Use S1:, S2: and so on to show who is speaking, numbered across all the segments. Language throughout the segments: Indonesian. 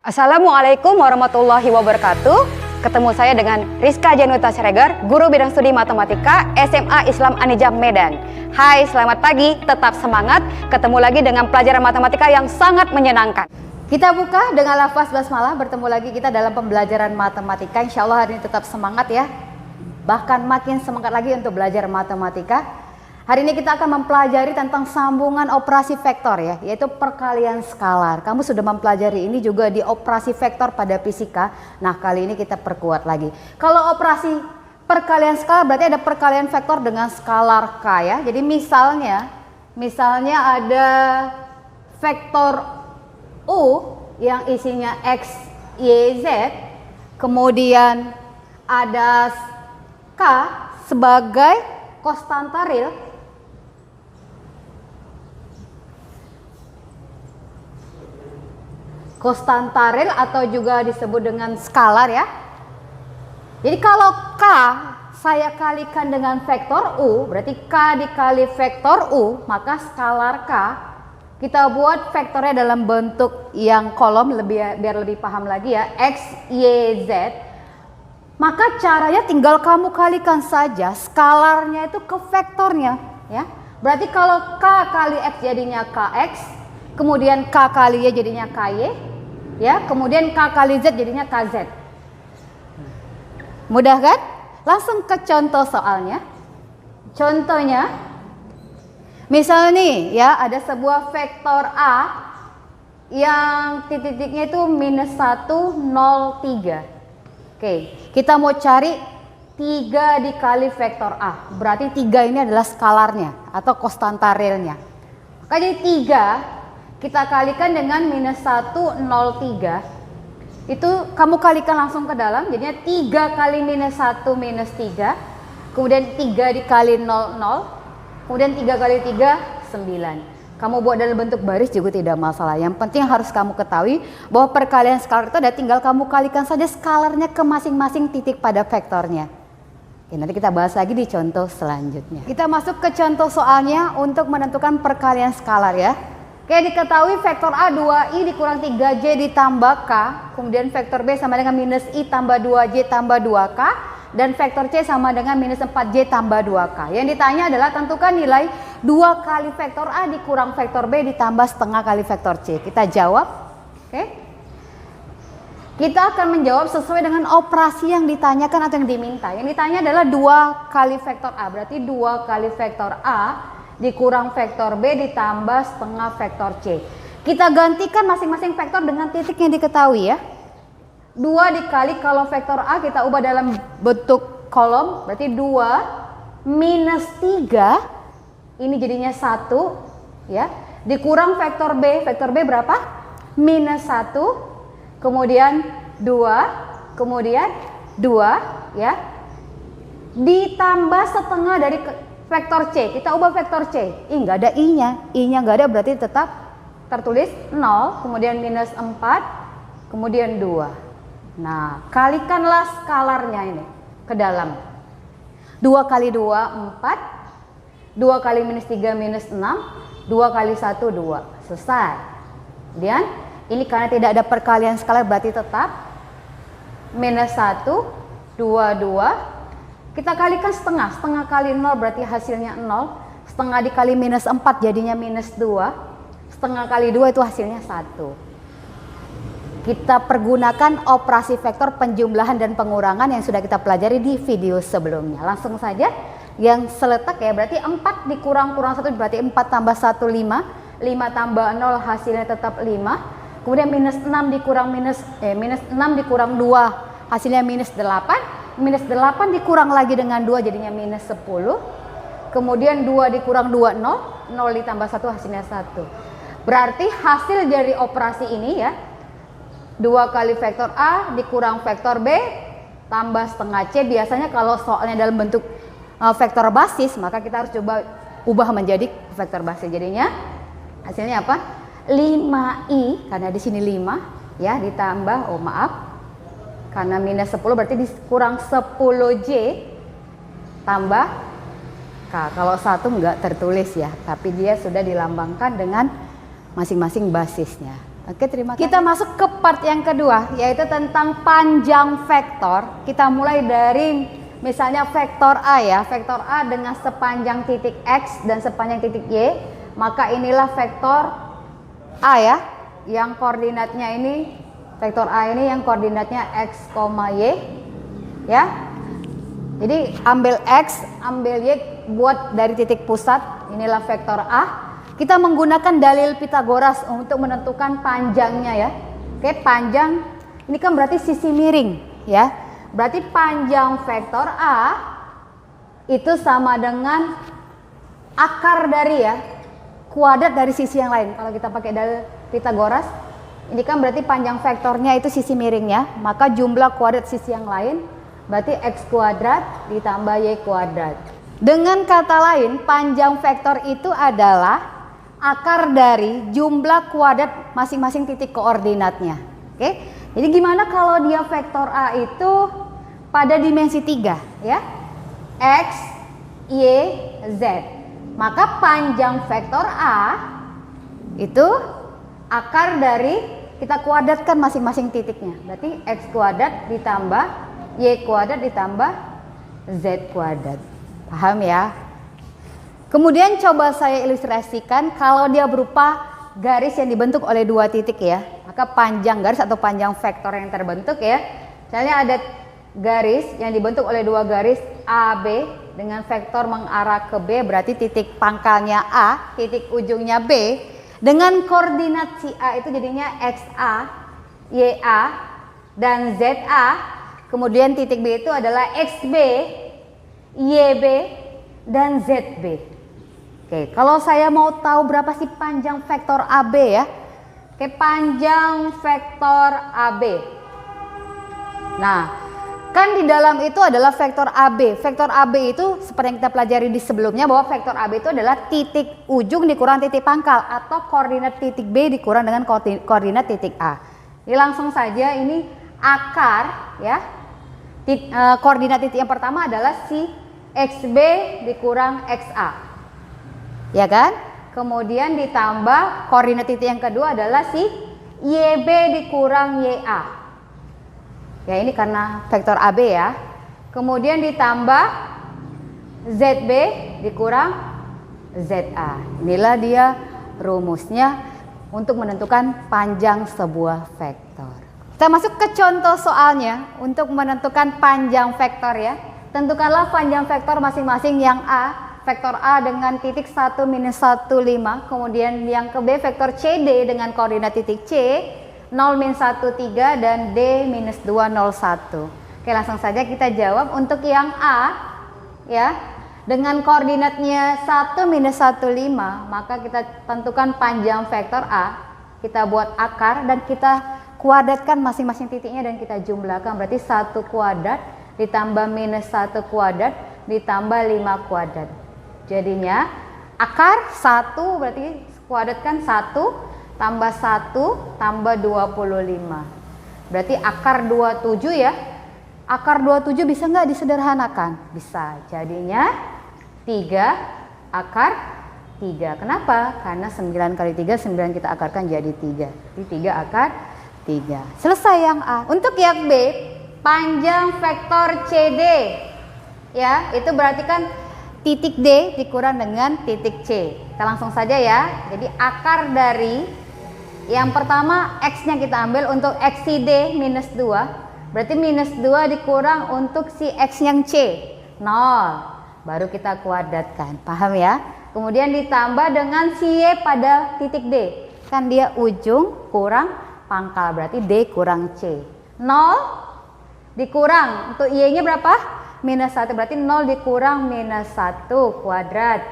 S1: Assalamualaikum warahmatullahi wabarakatuh. Ketemu saya dengan Rizka Januta Siregar, Guru Bidang Studi Matematika SMA Islam Anijam Medan. Hai, selamat pagi, tetap semangat. Ketemu lagi dengan pelajaran matematika yang sangat menyenangkan. Kita buka dengan lafaz basmalah, bertemu lagi kita dalam pembelajaran matematika. Insya Allah hari ini tetap semangat ya. Bahkan makin semangat lagi untuk belajar matematika. Hari ini kita akan mempelajari tentang sambungan operasi vektor ya, yaitu perkalian skalar. Kamu sudah mempelajari ini juga di operasi vektor pada fisika. Nah, kali ini kita perkuat lagi. Kalau operasi perkalian skalar berarti ada perkalian vektor dengan skalar K ya. Jadi misalnya ada vektor U yang isinya X, Y, Z. Kemudian ada K sebagai konstanta real. Konstanta real atau juga disebut dengan skalar ya. Jadi kalau K saya kalikan dengan vektor U, berarti K dikali vektor U, maka skalar K kita buat vektornya dalam bentuk yang kolom biar lebih paham lagi ya, X, Y, Z. Maka caranya tinggal kamu kalikan saja skalarnya itu ke vektornya ya. Berarti kalau K kali X jadinya KX, kemudian K kali Y jadinya KY. Ya, kemudian K kali Z jadinya KZ. Mudah kan? Langsung ke contoh soalnya. Contohnya, misal nih ya, ada sebuah vektor A yang titik-titiknya itu minus 1, 0, 3. Oke, kita mau cari 3 dikali vektor A. Berarti 3 ini adalah skalarnya atau konstanta realnya. Maka jadi 3 kita kalikan dengan minus 1, 0, 3. Itu kamu kalikan langsung ke dalam, jadinya 3 kali minus 1 minus 3. Kemudian 3 dikali 0, 0. Kemudian 3 kali 3, 9. Kamu buat dalam bentuk baris juga tidak masalah. Yang penting harus kamu ketahui bahwa perkalian skalar itu ada tinggal kamu kalikan saja skalarnya ke masing-masing titik pada vektornya. Oke, nanti kita bahas lagi di contoh selanjutnya. Kita masuk ke contoh soalnya untuk menentukan perkalian skalar ya. Oke, diketahui vektor A 2i dikurang 3j ditambah k, kemudian vektor B sama dengan minus i tambah 2j tambah 2k, dan vektor C sama dengan minus 4j tambah 2k. Yang ditanya adalah tentukan nilai 2 kali vektor A dikurang vektor B ditambah setengah kali vektor C. Kita jawab. Oke. Kita akan menjawab sesuai dengan operasi yang ditanyakan atau yang diminta. Yang ditanya adalah 2 kali vektor A, berarti 2 kali vektor A dikurang vektor B ditambah setengah vektor C. Kita gantikan masing-masing vektor dengan titik yang diketahui ya. 2 dikali kalau vektor A kita ubah dalam bentuk kolom, berarti 2 minus 3, ini jadinya 1 ya. Dikurang vektor B berapa? Minus 1, kemudian 2, kemudian 2 ya. Ditambah setengah dari vektor C, kita ubah vektor C. Nggak ada I-nya. I-nya nggak ada berarti tetap tertulis 0, kemudian minus 4, kemudian 2. Nah, kalikanlah skalarnya ini ke dalam. 2 kali 2, 4. 2 kali minus 3, minus 6. 2 kali 1, 2. Selesai. Kemudian, ini karena tidak ada perkalian skalar berarti tetap minus 1, 2, 2. Kita kalikan setengah, setengah kali 0 berarti hasilnya 0, setengah dikali minus 4 jadinya minus 2, setengah kali 2 itu hasilnya 1. Kita pergunakan operasi vektor penjumlahan dan pengurangan yang sudah kita pelajari di video sebelumnya. Langsung saja, yang seletak ya, berarti 4 dikurang 1 berarti 4 tambah 1, 5, 5 tambah 0 hasilnya tetap 5, kemudian minus 6 dikurang minus 6 dikurang 2 hasilnya minus 8, minus 8 dikurang lagi dengan 2 jadinya minus 10. Kemudian 2 dikurang 2, 0. 0 ditambah 1 hasilnya 1. Berarti hasil dari operasi ini ya, 2 kali vektor A dikurang vektor B tambah setengah C. Biasanya kalau soalnya dalam bentuk vektor basis, maka kita harus coba ubah menjadi vektor basis. Jadinya hasilnya apa? 5i, karena di sini 5 ya, ditambah karena minus 10 berarti dikurang 10J tambah K. Kalau 1 enggak tertulis ya, tapi dia sudah dilambangkan dengan masing-masing basisnya. Oke, terima kasih. Kita masuk ke part yang kedua, yaitu tentang panjang vektor. Kita mulai dari misalnya vektor A ya, vektor A dengan sepanjang titik X dan sepanjang titik Y. Maka inilah vektor A ya, yang koordinatnya ini, vektor A ini yang koordinatnya X, Y ya. Jadi ambil X, ambil Y, buat dari titik pusat, inilah vektor A. Kita menggunakan dalil Pitagoras untuk menentukan panjangnya ya. Oke, panjang ini kan berarti sisi miring ya. Berarti panjang vektor A itu sama dengan akar dari ya, kuadrat dari sisi yang lain. Kalau kita pakai dalil Pitagoras, ini kan berarti panjang vektornya itu sisi miringnya, maka jumlah kuadrat sisi yang lain berarti X kuadrat ditambah Y kuadrat. Dengan kata lain, panjang vektor itu adalah akar dari jumlah kuadrat masing-masing titik koordinatnya. Oke. Jadi gimana kalau dia vektor A itu pada dimensi 3 ya? X, Y, Z. Maka panjang vektor A itu akar dari, kita kuadratkan masing-masing titiknya. Berarti X kuadrat ditambah Y kuadrat ditambah Z kuadrat. Paham ya? Kemudian coba saya ilustrasikan kalau dia berupa garis yang dibentuk oleh dua titik ya. Maka panjang garis atau panjang vektor yang terbentuk ya. Misalnya ada garis yang dibentuk oleh dua garis AB dengan vektor mengarah ke B, berarti titik pangkalnya A, titik ujungnya B. Dengan koordinat si A itu jadinya XA, YA, dan ZA. Kemudian titik B itu adalah XB, YB, dan ZB. Oke, kalau saya mau tahu berapa sih panjang vektor AB ya? Oke, panjang vektor AB. Nah, kan di dalam itu adalah vektor AB. Vektor AB itu seperti yang kita pelajari di sebelumnya, bahwa vektor AB itu adalah titik ujung dikurang titik pangkal atau koordinat titik B dikurang dengan koordinat titik A. Jadi langsung saja ini akar ya. Koordinat titik yang pertama adalah si XB dikurang XA. Ya kan? Kemudian ditambah koordinat titik yang kedua adalah si YB dikurang YA. Ya, ini karena vektor AB ya. Kemudian ditambah ZB dikurang ZA. Inilah dia rumusnya untuk menentukan panjang sebuah vektor. Kita masuk ke contoh soalnya untuk menentukan panjang vektor ya. Tentukanlah panjang vektor masing-masing yang A. Vektor A dengan titik 1 minus 1, 5. Kemudian yang ke B vektor CD dengan koordinat titik C 0 minus 1, 3 dan D minus 2, 0, 1. Oke, langsung saja kita jawab. Untuk yang A ya, dengan koordinatnya 1 minus 1, 5, maka kita tentukan panjang vektor A. Kita buat akar dan kita kuadratkan masing-masing titiknya dan kita jumlahkan. Berarti 1 kuadrat ditambah minus 1 kuadrat ditambah 5 kuadrat. Jadinya akar 1 berarti kuadratkan 1 tambah 1 tambah 25. Berarti akar 27 ya. Akar 27 bisa nggak disederhanakan? Bisa. Jadinya 3 akar 3. Kenapa? Karena 9 kali 3, 9 kita akarkan jadi 3. Jadi 3 akar 3. Selesai yang A. Untuk yang B, panjang vektor CD ya, itu berarti kan titik D dikurang dengan titik C. Kita langsung saja ya. Jadi akar dari yang pertama X-nya kita ambil untuk X si D minus 2. Berarti minus 2 dikurang untuk si X yang C 0. Baru kita kuadratkan. Paham ya? Kemudian ditambah dengan si Y pada titik D. Kan dia ujung kurang pangkal. Berarti D kurang C. 0 dikurang. Untuk Y-nya berapa? Minus 1, berarti 0 dikurang minus 1 kuadrat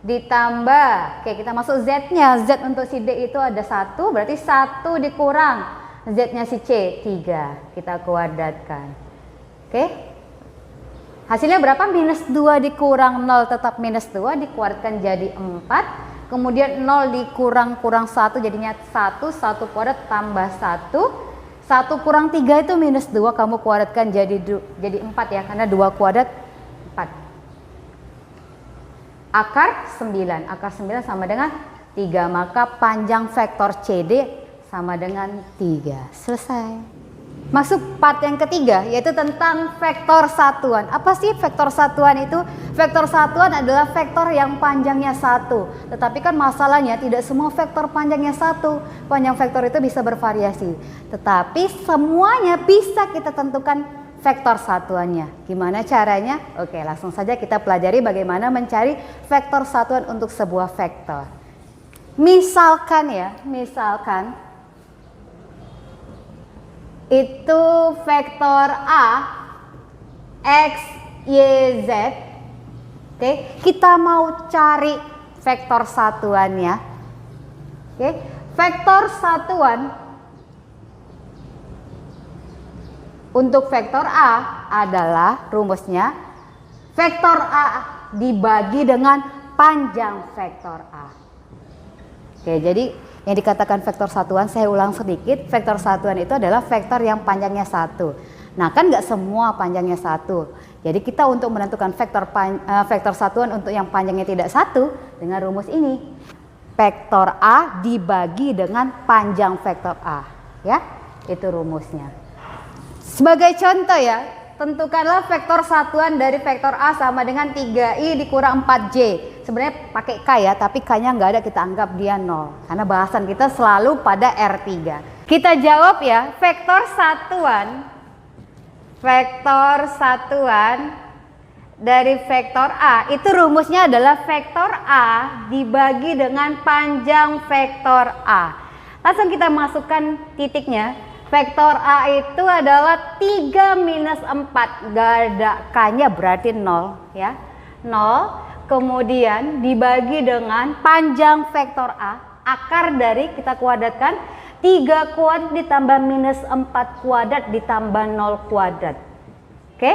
S1: ditambah, oke kita masuk Z-nya. Z untuk si D itu ada 1, berarti 1 dikurang Z-nya si C 3, kita kuadratkan. Oke, hasilnya berapa? Minus 2 dikurang 0 tetap minus 2, dikuadratkan jadi 4. Kemudian 0 dikurang 1 jadinya 1, 1 kuadrat tambah 1. 1 kurang 3 itu minus 2, kamu kuadratkan jadi 4 ya, karena 2 kuadrat 4. Akar 9, akar 9 sama dengan 3, maka panjang vektor CD sama dengan 3. Selesai. Masuk part yang ketiga, yaitu tentang vektor satuan. Apa sih vektor satuan itu? Vektor satuan adalah vektor yang panjangnya 1. Tetapi kan masalahnya tidak semua vektor panjangnya 1. Panjang vektor itu bisa bervariasi. Tetapi semuanya bisa kita tentukan vektor satuannya. Gimana caranya? Oke, langsung saja kita pelajari bagaimana mencari vektor satuan untuk sebuah vektor. Misalkan itu vektor A X, Y, Z. Oke, kita mau cari vektor satuannya. Oke, vektor satuan untuk vektor A adalah rumusnya vektor A dibagi dengan panjang vektor A. Oke, jadi yang dikatakan vektor satuan, saya ulang sedikit, vektor satuan itu adalah vektor yang panjangnya 1. Nah, kan nggak semua panjangnya 1. Jadi kita untuk menentukan vektor satuan untuk yang panjangnya tidak 1 dengan rumus ini. Vektor A dibagi dengan panjang vektor A. Ya, itu rumusnya. Sebagai contoh ya, tentukanlah vektor satuan dari vektor A sama dengan 3i dikurang 4j. Sebenarnya pakai K ya, tapi K-nya nggak ada, kita anggap dia 0. Karena bahasan kita selalu pada R3. Kita jawab ya, vektor satuan dari vektor A, itu rumusnya adalah vektor A dibagi dengan panjang vektor A. Langsung kita masukkan titiknya. Vektor A itu adalah 3 minus 4, nggak ada K-nya berarti 0 ya. 0. Kemudian dibagi dengan panjang vektor A, akar dari kita kuadratkan 3 kuadrat ditambah minus 4 kuadrat ditambah 0 kuadrat. Oke,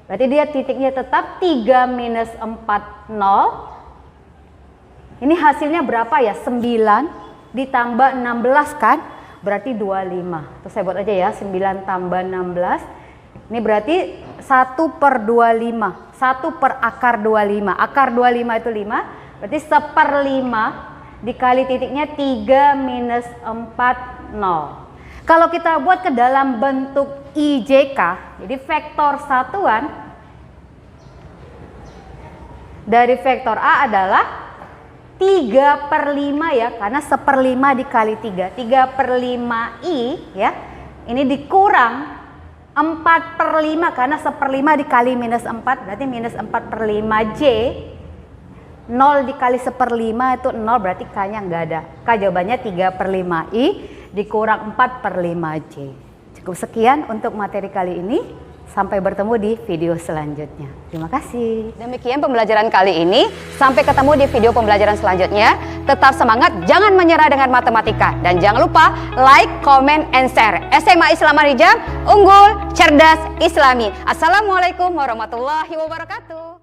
S1: berarti dia titiknya tetap 3 minus 4, 0. Ini hasilnya berapa ya? 9 ditambah 16 kan? Berarti 25. Terus saya buat aja ya, 9 tambah 16. Ini berarti 1/25. 1 per akar 25. Akar 25 itu 5. Berarti 1/5 dikali titiknya 3 minus 4, 0. Kalau kita buat ke dalam bentuk IJK, jadi vektor satuan dari vektor A adalah 3/5 ya, karena 1/5 dikali 3. 3/5i ya. Ini dikurang 4/5 karena 1/5 dikali minus 4 berarti minus 4/5j. 0 dikali 1/5 itu 0, berarti K-nya nggak ada. K jawabannya 3/5i dikurang 4/5j. Cukup sekian untuk materi kali ini. Sampai bertemu di video selanjutnya. Terima kasih. Demikian pembelajaran kali ini. Sampai ketemu di video pembelajaran selanjutnya. Tetap semangat, jangan menyerah dengan matematika. Dan jangan lupa like, comment, and share. SMA Islam Marijam, unggul, cerdas, islami. Assalamualaikum warahmatullahi wabarakatuh.